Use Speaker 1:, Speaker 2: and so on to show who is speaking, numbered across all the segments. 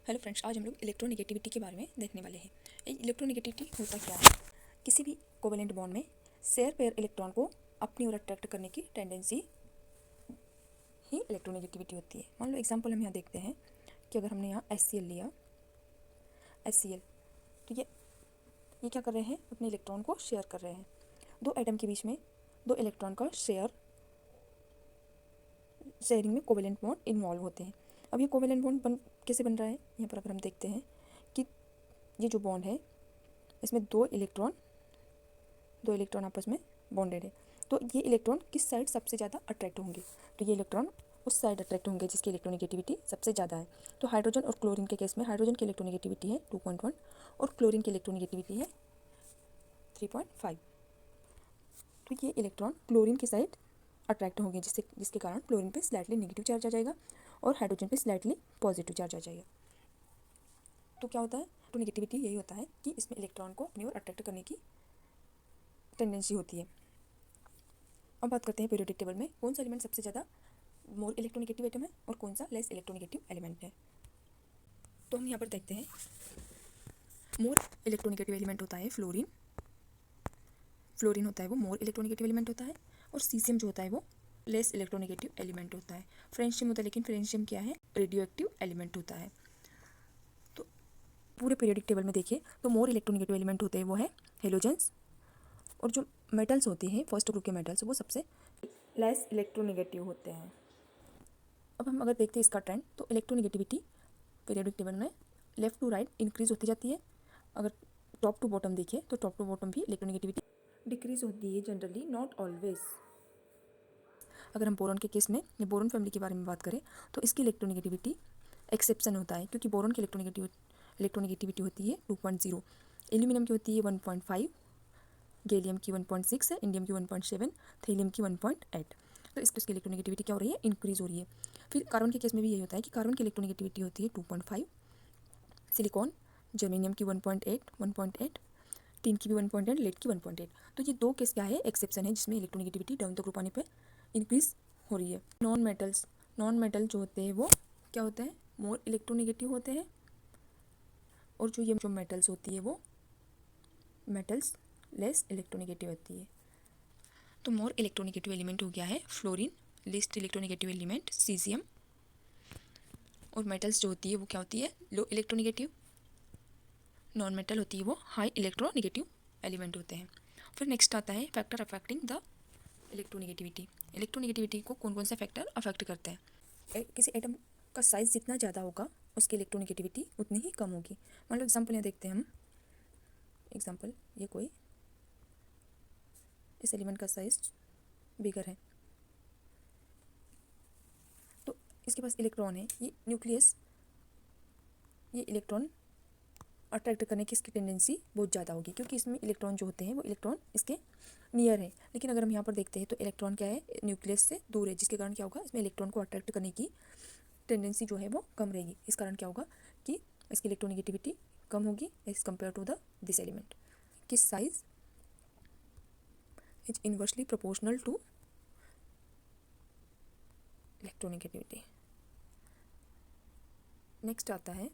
Speaker 1: Hello friends, आज हम लोग इलेक्ट्रोनेगेटिविटी के बारे में देखने वाले हैं। इलेक्ट्रोनेगेटिविटी होता क्या है? किसी भी कोवेलेंट बॉन्ड में शेयर पेयर इलेक्ट्रॉन को अपनी ओर अट्रैक्ट करने की टेंडेंसी ही इलेक्ट्रोनेगेटिविटी होती है। मान लो एग्जांपल हम यहाँ देखते हैं कि अगर हमने यहाँ HCl लिया, HCl, तो ये क्या कर रहे हैं? अपने इलेक्ट्रॉन को शेयर कर रहे हैं। दो एटम के बीच में दो इलेक्ट्रॉन का शेयरिंग में कोवेलेंट बॉन्ड इन्वॉल्व होते हैं। अब ये कोवेलेंट बॉन्ड कैसे बन रहा है? यहाँ पर अगर हम देखते हैं कि ये जो बॉन्ड है इसमें दो इलेक्ट्रॉन आपस में बॉन्डेड है, तो ये इलेक्ट्रॉन किस साइड सबसे ज़्यादा अट्रैक्ट होंगे? तो ये इलेक्ट्रॉन उस साइड अट्रैक्ट होंगे जिसकी इलेक्ट्रोनेगेटिविटी सबसे ज़्यादा है। तो हाइड्रोजन और क्लोरीन के केस में हाइड्रोजन की इलेक्ट्रोनेगेटिविटी है 2.1 और क्लोरीन की इलेक्ट्रोनेगेटिविटी है 3.5। तो ये इलेक्ट्रॉन क्लोरीन की साइड अट्रैक्ट होंगे जिसके कारण क्लोरीन पे स्लाइटली नेगेटिव चार्ज आ जाएगा और हाइड्रोजन पे स्लाइटली पॉजिटिव चार्ज आ जाएगा। तो क्या होता है? तो नेगेटिविटी यही होता है कि इसमें इलेक्ट्रॉन को अपनी ओर अट्रैक्ट करने की टेंडेंसी होती है। अब बात करते हैं पीरियोडिक टेबल में कौन सा एलिमेंट सबसे ज़्यादा मोर इलेक्ट्रोनेगेटिव एटम है और कौन सा लेस इलेक्ट्रोनेगेटिव एलिमेंट है। तो हम यहाँ पर देखते हैं मोर इलेक्ट्रोनेगेटिव एलिमेंट होता है फ्लोरीन होता है वो मोर इलेक्ट्रोनेगेटिव एलिमेंट होता है, और सीसियम जो होता है वो लेस इलेक्ट्रोनेगेटिव एलिमेंट होता है। फ्रेंशियम होता है, लेकिन फ्रेंशियम क्या है? रेडियो एक्टिव एलिमेंट होता है। तो पूरे पीरियोडिक टेबल में देखिए तो मोर इलेक्ट्रोनेगेटिव एलिमेंट होते हैं वो है हेलोजेंस, और जो मेटल्स होते हैं फर्स्ट ग्रुप के मेटल्स वो सबसे लेस इलेक्ट्रोनेगेटिव होते हैं। अब हम अगर देखते हैं इसका ट्रेंड, तो इलेक्ट्रोनेगेटिविटी पीरियोडिक टेबल में लेफ्ट टू राइट इंक्रीज होती जाती है। अगर टॉप टू बॉटम देखिए तो टॉप टू बॉटम भी इलेक्ट्रोनेगेटिविटी डिक्रीज होती है जनरली, नॉट ऑलवेज। अगर हम बोरॉन के केस में या बोरॉन फैमिली के बारे में बात करें तो इसकी इलेक्ट्रोनेगेटिविटी एक्सेप्शन होता है, क्योंकि बोरॉन की इलेक्ट्रोनेगेटिविटी होती है 2.0, एल्यूमिनियम की होती है 1.5, गैलियम की 1.6 है, इंडियम की 1.7, थीलियम की 1.8। तो इसकी इलेक्ट्रोनेगेटिविटी क्या हो रही है? इंक्रीज हो रही है। फिर कार्बन के केस में भी यही होता है कि कार्बन की इलेक्ट्रोनेगेटिविटी होती है 2.5, सिलिकॉन जर्मेनियम की 1.8, टिन की भी 1.8, लेड की 1.8। तो ये दो केस क्या है? एक्सेप्शन है जिसमें इलेक्ट्रोनेगेटिविटी डाउन द ग्रुप आने पर इंक्रीज हो रही है। नॉन मेटल जो होते हैं वो क्या होते हैं? मोर इलेक्ट्रोनेगेटिव होते हैं, और जो मेटल्स होती है वो मेटल्स लेस इलेक्ट्रोनेगेटिव होती है। तो मोर इलेक्ट्रोनेगेटिव एलिमेंट हो गया है fluorine, list electronegative element caesium, और मेटल्स जो होती है वो क्या होती है? लो इलेक्ट्रोनेगेटिव। नॉन मेटल होती है वो हाई इलेक्ट्रोनेगेटिव एलिमेंट होते हैं। फिर नेक्स्ट आता है factor affecting the electronegativity. Electronegativity को कौन कौन से फैक्टर अफेक्ट करते हैं? किसी एटम का साइज जितना ज़्यादा होगा उसकी इलेक्ट्रोनेगेटिविटी उतनी ही कम होगी। मान लो एग्जांपल यहाँ देखते हैं हम, एग्जांपल ये कोई इस एलिमेंट का साइज बिगर है, तो इसके पास इलेक्ट्रॉन है, ये न्यूक्लियस, ये इलेक्ट्रॉन अट्रैक्ट करने की इसकी टेंडेंसी बहुत ज़्यादा होगी, क्योंकि इसमें इलेक्ट्रॉन जो होते हैं वो इलेक्ट्रॉन इसके नियर है। लेकिन अगर हम यहाँ पर देखते हैं तो इलेक्ट्रॉन क्या है? न्यूक्लियस से दूर है, जिसके कारण क्या होगा? इसमें इलेक्ट्रॉन को अट्रैक्ट करने की टेंडेंसी जो है वो कम रहेगी। इस कारण क्या होगा कि इसकी इलेक्ट्रोनेगेटिविटी कम होगी as compare to this element. किस size is inversely proportional to electronegativity. Next आता है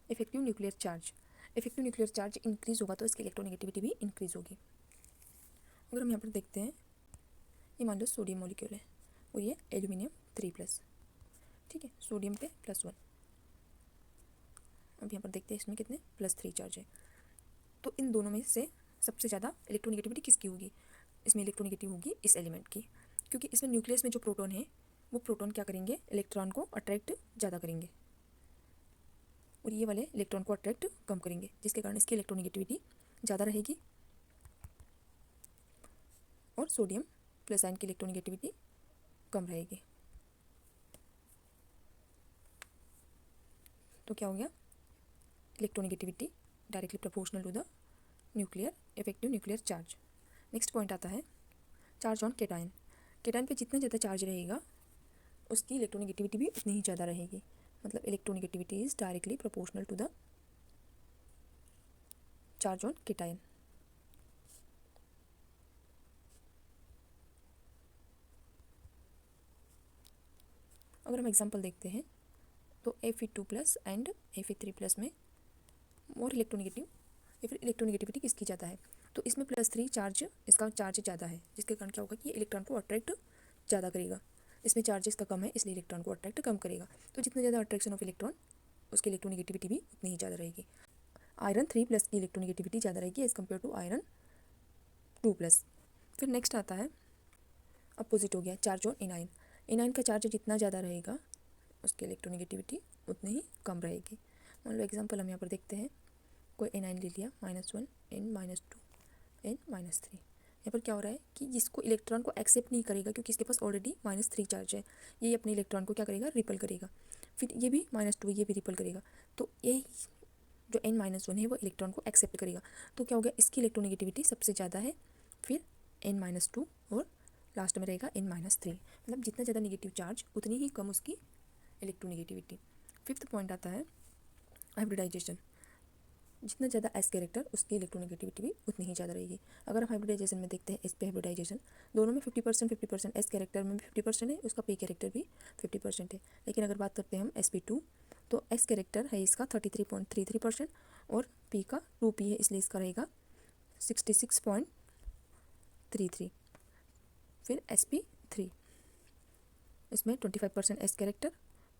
Speaker 1: effective nuclear charge. Effective nuclear charge increase होगा तो इसकी इलेक्ट्रोनेगेटिविटी भी इंक्रीज होगी। अगर हम यहाँ पर देखते हैं, ये मान लो सोडियम मॉलिक्यूल है और ये एल्यूमिनियम 3+, ठीक है, सोडियम पे +1। अब यहाँ पर देखते हैं इसमें कितने +3 चार्ज है। तो इन दोनों में से सबसे ज़्यादा इलेक्ट्रोनेगेटिविटी किसकी होगी? इसमें इलेक्ट्रोनेगेटिव होगी इस एलिमेंट की, क्योंकि इसमें न्यूक्लियस में जो प्रोटॉन है वो प्रोटॉन क्या करेंगे? इलेक्ट्रॉन को अट्रैक्ट ज़्यादा करेंगे, और ये वाले इलेक्ट्रॉन को अट्रैक्ट कम करेंगे, जिसके कारण इसकी इलेक्ट्रोनेगेटिविटी ज़्यादा रहेगी, और सोडियम प्लस आयन की इलेक्ट्रोनेगेटिविटी कम रहेगी। तो क्या हो गया? Electronegativity directly proportional to the nuclear effective nuclear charge. Next point आता है चार्ज ऑन केटायन। केटायन पे जितना ज़्यादा चार्ज रहेगा उसकी इलेक्ट्रोनेगेटिविटी भी उतनी ही ज़्यादा रहेगी, मतलब electronegativity is directly proportional to the charge on cation. अगर हम एग्जांपल देखते हैं तो Fe2+ एंड Fe3+ में मोर इलेक्ट्रोनेगेटिव या फिर इलेक्ट्रोनेगेटिविटी किसकी ज़्यादा है, तो इसमें +3 चार्ज, इसका चार्ज ज़्यादा है, जिसके कारण क्या होगा कि ये इलेक्ट्रॉन को अट्रैक्ट ज़्यादा करेगा। इसमें चार्ज इसका कम है, इसलिए इलेक्ट्रॉन को अट्रैक्ट कम करेगा। तो जितना ज़्यादा अट्रैक्शन ऑफ इलेक्ट्रॉन, उसकी इलेक्ट्रोनेगेटिविटी भी उतनी ही ज़्यादा रहेगी। आयरन 3+ की इलेक्ट्रोनेगेटिविटी ज़्यादा रहेगी एज़ कम्पेयर टू आयरन 2+। फिर नेक्स्ट आता है, अपोजिट हो गया चार्ज ऑन एनाइन। एनाइन का चार्ज जितना ज़्यादा रहेगा, उसकी इलेक्ट्रोनेगेटिविटी उतनी ही कम रहेगी। मान लो एग्जांपल हम यहाँ पर देखते हैं, कोई एनाइन ले लिया, -1 N -2 N -3। यहाँ पर क्या हो रहा है कि जिसको इलेक्ट्रॉन को एक्सेप्ट नहीं करेगा, क्योंकि इसके पास ऑलरेडी -3 चार्ज है, ये अपने इलेक्ट्रॉन को क्या करेगा, रिपल करेगा। फिर ये भी -2, ये भी रिपल करेगा। तो ये जो N -1 है वो इलेक्ट्रॉन को एक्सेप्ट करेगा। तो क्या हो गया, इसकी इलेक्ट्रोनेगेटिविटी सबसे ज़्यादा है, फिर N -2 और लास्ट में रहेगा N -3। मतलब जितना ज़्यादा नेगेटिव चार्ज उतनी ही कम उसकी इलेक्ट्रोनेगेटिविटी। फिफ्थ पॉइंट आता है हाइब्रिडाइजेशन। जितना ज़्यादा एस कैरेक्टर, उसकी इलेक्ट्रोनेगेटिविटी भी उतनी ही ज़्यादा रहेगी। अगर हम हाइब्रिडाइजेशन में देखते हैं, एस पे हाइब्रिडाइजेशन, दोनों में 50%, एस कैरेक्टर में भी 50% है, उसका पी कैरेक्टर भी 50% है। लेकिन अगर बात करते हैं हम sp2, तो एस कैरेक्टर है इसका 33.33% और पी का 2p है, इसलिए इसका रहेगा 66.33। फिर sp3, इसमें 25% एस कैरेक्टर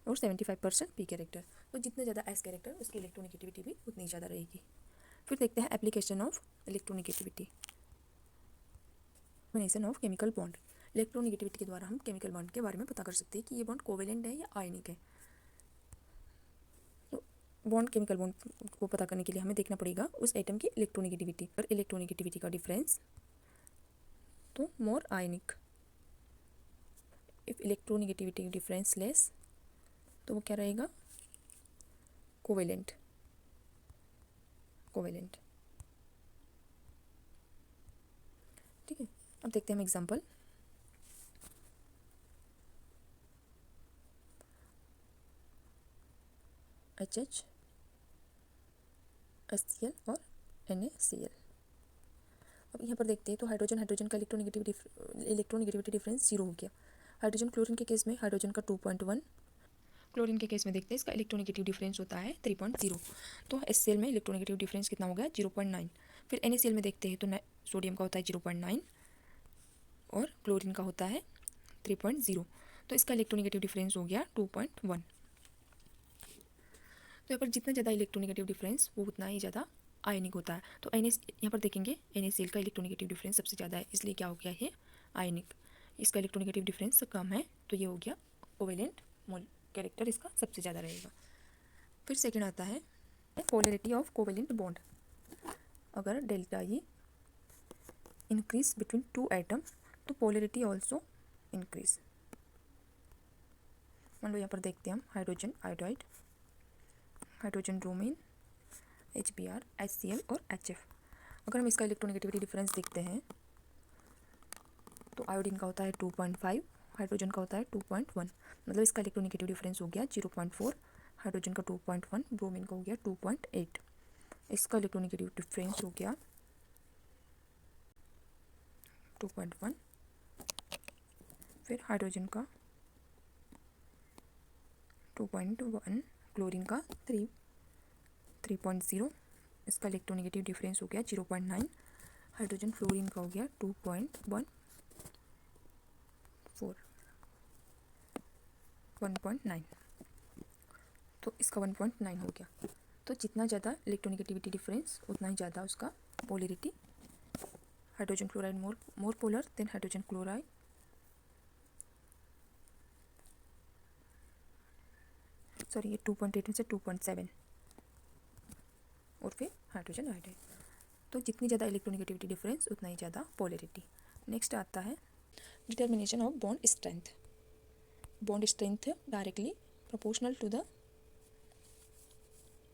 Speaker 1: और 75% पी कैरेक्टर। तो जितना ज़्यादा एस कैरेक्टर, उसकी इलेक्ट्रोनेगेटिविटी भी उतनी ज़्यादा रहेगी। फिर देखते हैं application of electronegativity, combination of chemical bond. Electronegativity के द्वारा हम केमिकल बॉन्ड के बारे में पता कर सकते हैं कि ये बॉन्ड कोवेलेंट है या आयनिक है। तो बॉन्ड, केमिकल बॉन्ड को पता करने के लिए हमें देखना पड़ेगा उस एटम की इलेक्ट्रोनेगेटिविटी। और इलेक्ट्रोनेगेटिविटी का डिफरेंस, तो मोर आयनिक। इफ इलेक्ट्रोनेगेटिविटी डिफरेंस लेस, तो वो क्या रहेगा, कोवेलेंट। ठीक है, अब देखते हैं हम एग्जांपल। HH, HCl और NaCl। अब यहाँ पर देखते हैं, तो हाइड्रोजन का इलेक्ट्रोनेगेटिविटी डिफरेंस 0 हो गया। हाइड्रोजन क्लोरीन के केस में हाइड्रोजन का 2.1, क्लोरीन के केस में देखते हैं इसका इलेक्ट्रोनेगेटिव डिफरेंस होता है 3.0। तो HCl में इलेक्ट्रोनेगेटिव डिफरेंस कितना हो गया, 0.9। फिर NaCl में देखते हैं, तो सोडियम का होता है 0.9 और क्लोरीन का होता है 3.0। तो इसका इलेक्ट्रोनेगेटिव डिफरेंस हो गया 2.1। तो यहाँ पर जितना ज़्यादा इलेक्ट्रोनेगेटिव डिफरेंस, वो उतना ही ज़्यादा आयनिक होता है। तो यहाँ पर देखेंगे NaCl का इलेक्ट्रोनेगेटिव डिफरेंस सबसे ज़्यादा है, इसलिए क्या हो गया ये आयनिक। इसका इलेक्ट्रोनेगेटिव डिफरेंस कम है, तो ये हो गया कोवेलेंट। मोल कैरेक्टर इसका सबसे ज़्यादा रहेगा। फिर सेकेंड आता है पोलैरिटी ऑफ कोवेलेंट बॉन्ड। अगर delta E increase between 2 atom, तो पोलैरिटी ऑल्सो इंक्रीज। मान लो यहाँ पर देखते हैं हम hydrogen iodide, hydrogen bromine, HBr, HCl और HF। अगर हम इसका इलेक्ट्रोनेगेटिविटी डिफरेंस देखते हैं, तो आयोडीन का होता है 2.5, हाइड्रोजन का होता है 2.1। मतलब इसका इलेक्ट्रोनेगेटिव डिफरेंस हो गया 0.4, हाइड्रोजन का 2.1, ब्रोमीन का हो गया 2.8। इसका इलेक्ट्रोनेगेटिव डिफरेंस हो गया 2.1। फिर हाइड्रोजन का 2.1, क्लोरीन का 3.0। इसका इलेक्ट्रोनेगेटिव डिफरेंस हो गया 0.9। हाइड्रोजन फ्लोरीन का हो गया 2.14, 1.9। तो इसका 1.9 हो गया। तो जितना ज़्यादा इलेक्ट्रोनेगेटिविटी डिफरेंस, उतना ही ज़्यादा उसका polarity. Hydrogen chloride more polar than hydrogen chloride. Sorry, ये 2.8 में से 2.7 और फिर हाइड्रोजन आयोडाइड। तो जितनी ज़्यादा इलेक्ट्रोनेगेटिविटी डिफरेंस, उतना ही ज़्यादा पोलैरिटी। नेक्स्ट आता है determination of bond strength. Bond strength directly proportional to the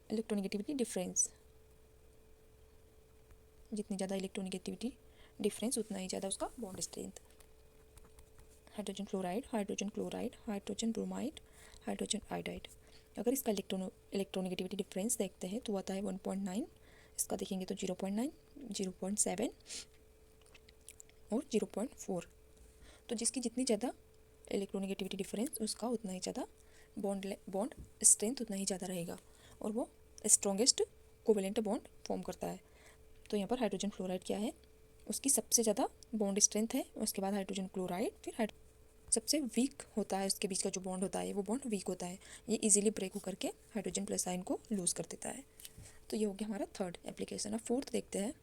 Speaker 1: electronegativity difference. जितनी ज़्यादा इलेक्ट्रोनेगेटिविटी डिफरेंस, उतना ही ज़्यादा उसका bond strength. Hydrogen fluoride, hydrogen chloride, hydrogen bromide, hydrogen iodide. अगर इसका इलेक्ट्रोनेगेटिविटी डिफरेंस देखते हैं, तो आता है 1.9। इसका देखेंगे तो 0.9, 0.7 और 0.4। तो जिसकी जितनी ज़्यादा इलेक्ट्रोनेगेटिविटी डिफरेंस, उसका उतना ही ज़्यादा बॉन्ड स्ट्रेंथ उतना ही ज़्यादा रहेगा और वो स्ट्रॉन्गेस्ट कोवेलेंट बॉन्ड फॉर्म करता है। तो यहाँ पर हाइड्रोजन फ्लोराइड क्या है, उसकी सबसे ज़्यादा बॉन्ड स्ट्रेंथ है, उसके बाद हाइड्रोजन क्लोराइड, फिर सबसे वीक होता है, उसके बीच का जो बॉन्ड होता है वो बॉन्ड वीक होता है, ये इजीली ब्रेक होकर के हाइड्रोजन प्लस आयन को लूज़ कर देता है। तो ये हो गया हमारा थर्ड एप्लीकेशन। अब फोर्थ देखते हैं,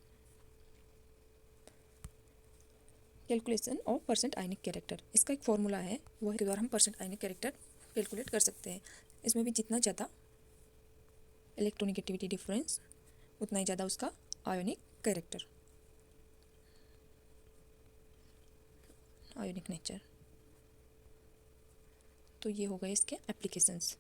Speaker 1: calculation of percent ionic character. इसका एक फॉर्मूला है, वह के द्वारा हम परसेंट आयनिक कैरेक्टर कैलकुलेट कर सकते हैं। इसमें भी जितना ज़्यादा इलेक्ट्रोनिगेटिविटी डिफरेंस उतना ही ज़्यादा उसका आयोनिक कैरेक्टर, आयोनिक नेचर। तो ये हो गए इसके एप्लीकेशंस।